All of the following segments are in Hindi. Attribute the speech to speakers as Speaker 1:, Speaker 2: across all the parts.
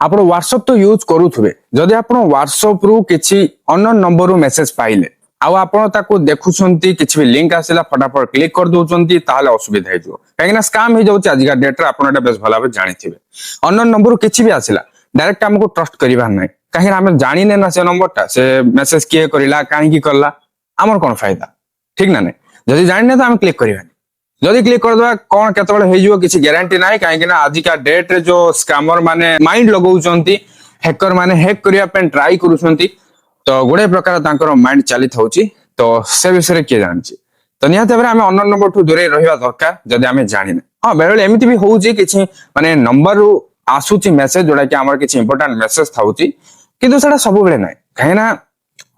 Speaker 1: ଆପଣ WhatsApp ତ ୟୁଜ କରୁଥିବେ ଯଦି ଆପଣ WhatsApp ରୁ କିଛି ଅନନୋନ ନମ୍ବର ରୁ ମେସେଜ ପାଇଲେ ଆଉ ଆପଣ ତାକୁ ଦେଖୁଛନ୍ତି କିଛି ବି ଲିଙ୍କ ଆସିଲା ଫଟାଫଟ କ୍ଲିକ କରି ଦଉଛନ୍ତି ତାହେଲେ ଅସୁବିଧା ହେଇଯିବ କାହିଁକି ନା ସ୍କାମ ହେଇଯାଉଛି ଆଜିକା ଡେଟରେ ଆପଣ ଏଟା ବେଶ ଭଲ ଭାବେ ଜାଣିଥିବେ ଅନନୋନ ନମ୍ବର ରୁ କିଛି ବି ଆସିଲା डायरेक्ट हमको ट्रस्ट करिबार नाही कहीं आम जाने ना से नंबरटा से मेसेज किए करिला काहे करला आमर कौन फायदा ठीक ना नहीं जदि जाने तो आम क्लिक करिबानी जदि क्लिक करदवा कौन केतबेले होइजो किछि ग्यारंटी नाही काहे ना आजिका डेट रे जो स्कैमर माने माइंड लगाउचंती हैकर माने हैक करिया पे ट्राई करूचंती तो गुडे प्रकार तांकर माइंड चली थाउची तो से विषय किए जानछि तो निहात भाबरे आमे अननोन नंबर ठू दूरे रहिबा दरकार जदि आमे जानिना हां बेले एमिति भी होउची किछि माने नंबर आसुची मेसेज जोड़ा कि आमर किछि इंपोर्टेंट मेसेज थाउची किंतु सेटा सब बेले नाही काहे ना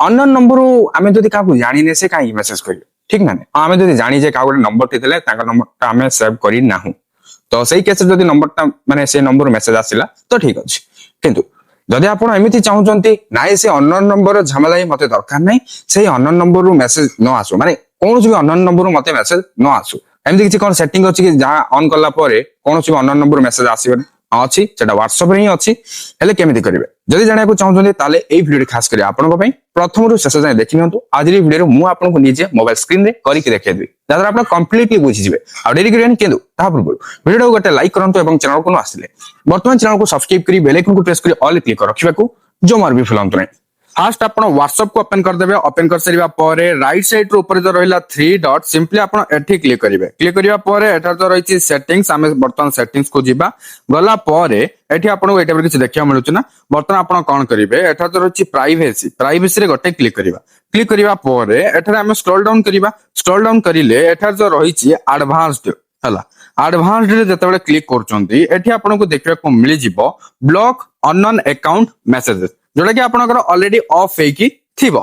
Speaker 1: अननोन नंबर आमे जदि काकू जानि ने से काहे मेसेज करियो ठीक ना आमे जदि जानि जे का गोटे नंबर थिले तांका नंबर आमे सेव करि नाहु तो सही केस जदि नंबरटा माने से नंबर मेसेज आसिला तो ठीक अछि किंतु जदि आपण एमिति चाहुचंती नाइ से अननोन नंबर झमेलाई मते दरकार नाही से अननोन नंबर रु मेसेज न आसु माने कोनोसी भी अननोन नंबर रु मते मेसेज न आसु एमिति किछि कोन सेटिंग अछि कि जहां ऑन करला परे कोनोसी भी अननोन नंबर मेसेज आसीबनी अच्छी सेटा WhatsApp रे ही अच्छी हेले केमिति करिवे जदि जानिया को चाहुचंती ताले एई वीडियो खास करी आपन को पई प्रथम रु शेष जाय देखि नियंतु आज री वीडियो मु आपन को निजे मोबाइल स्क्रीन रे करि के देखे देबी दादा आपन कंप्लीटली बुझि जिवे आ डेरी करियन केंदु ता पूर्व वीडियो को गोटे लाइक करंतु एवं चैनल को न आसिले वर्तमान चैनल को सब्सक्राइब करी बेल आइकन को प्रेस करी ऑल क्लिक कर रखिबा को जो मार भी फुलंतु नै फास्ट अपन WhatsApp को ओपन कर देबे ओपन कर सरीबा परे राइट साइड रो ऊपर जो रहिला 3 डॉट सिंपली अपन एठी क्लिक करिबा परे एठार जो रहिछि सेटिंग्स आमे बर्तन सेटिंग्स को जिबा गला परे एठी अपन को एटा किछि देखिया मिलुछ ना बर्तन अपन कोन करिवे एठार जो रहिछि प्राइवेसी रे गटे क्लिक करिबा परे एठार आमे स्क्रॉल डाउन करिले एठार जो रहिछि एडवांस्ड हला एडवांस्ड रे जतबेले क्लिक करचंती एठी अपन को देखिबा को मिलि जिवो ब्लॉक अननोन अकाउंट मेसेजेस जोटा कि आपनकर ऑलरेडी ऑफ है कि थिबो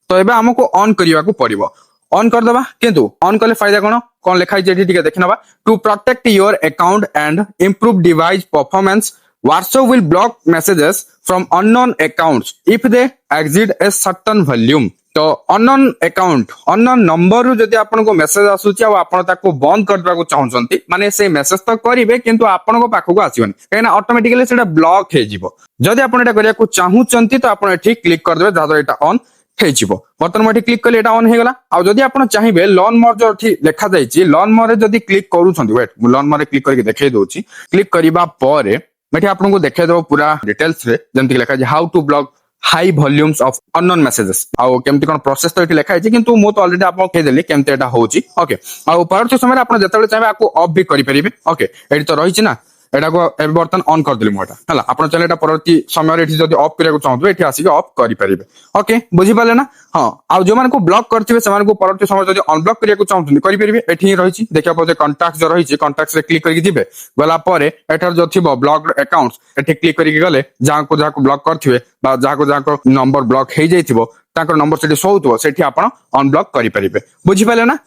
Speaker 1: तो एबे हमको ऑन करिया को पड़िबो ऑन कर दबा किंतु ऑन करले फायदा कोन लिखा छै एठी ठीक देखिनबा to protect your account and improve device performance WhatsApp will block messages from unknown accounts if they exceed a certain volume तो अननोन अकाउंट अननोन नंबर रु जदि आपन को मेसेज आसुची आ आपन ताको बंद कर देबा को चाहउचंती माने से मेसेज तो करिवे किंतु आपन को पाखो को आसीबनी कहना ऑटोमेटिकली सेटा ब्लॉक हे जिवो जदि आपन एटा करिया को चाहउचंती तो आपन एठी क्लिक कर देबे जादर एटा ऑन हे जिवो बर्तन मटे क्लिक करले एटा ऑन हे गला आ जदि आपन चाहिबे लर्न मोर जो एठी लेखा जाईची लर्न मोर रे जदि क्लिक करूछंती वेट लर्न मोर रे क्लिक करके देखाई दोची क्लिक करिबा परे मेठी आपन को देखाई देबो पूरा डिटेल्स रे जेंति लेखा जे how to block high volumes of unknown messages आउ केमति कोन प्रोसेस तो एठी लेखा है किंतु मो तो ऑलरेडी आपन कहि देली केमति एटा होची ओके आउ परवर्ती समय आपन जतबेले चाहे आपको ऑफ भी करि परिबे ओके एठी तो रहिछि ना एटा को ए बर्तन ऑन कर देली मोटा हला आपन चले एटा परवर्ती समय एठी जदी ऑफ करिया को चाहतो एठी आसी ऑफ करि परिबे ओके बुझि पाले ना हां आउ जो मान को ब्लॉक करथिबे से मान को परवर्ती समय जदी अनब्लॉक करिया को चाहतो करि परिबे एठी रहिछि देखिया पजे कांटेक्ट जो रहिछि कांटेक्ट रे क्लिक करके दिबे गला परे एठार जो थिबो ब्लॉक्ड अकाउंट्स एठी क्लिक करके गले जहां को ब्लॉक करथिबे बा जहां को नंबर ब्लॉक हे जाइथिबो ताकर नंबर सेठी सोउतबो सेठी आपण अनब्लॉक करि परिबे बुझि पाले ना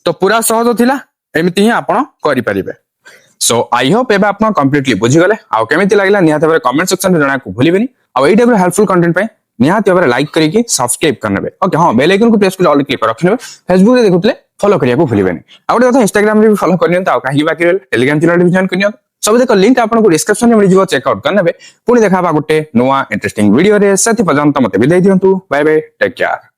Speaker 1: तो पूरा सहज थिला एमिति ही आपण करि परिबे सो आई होप एबे आपण कंप्लीटली बुझि गले आ केमिति लागला निहात भाबरे कमेंट सेक्शन रे जणा को भूलिबेनी आ एई टाइप रे हेल्पफुल कंटेंट पे निहात भाबरे लाइक करिके सब्सक्राइब करनेबे ओके हां बेल आइकन को प्रेस कर ऑल क्लिक कर रखनेबे फेसबुक रे देखुतले फॉलो करिया को भूलिबेनी आ गोटे कथा इंस्टाग्राम रे भी फॉलो करनियंत आ काहि बाकी रहल टेलीग्राम चैनल भी जॉइन करनियंत सब देखो लिंक आपन को डिस्क्रिप्शन में मिल जिवो चेक आउट करनेबे पुनी देखाबा गोटे नोआ इंटरेस्टिंग वीडियो रे साथी पर्यंत मते विदाई दियंतु बाय बाय टेक केयर।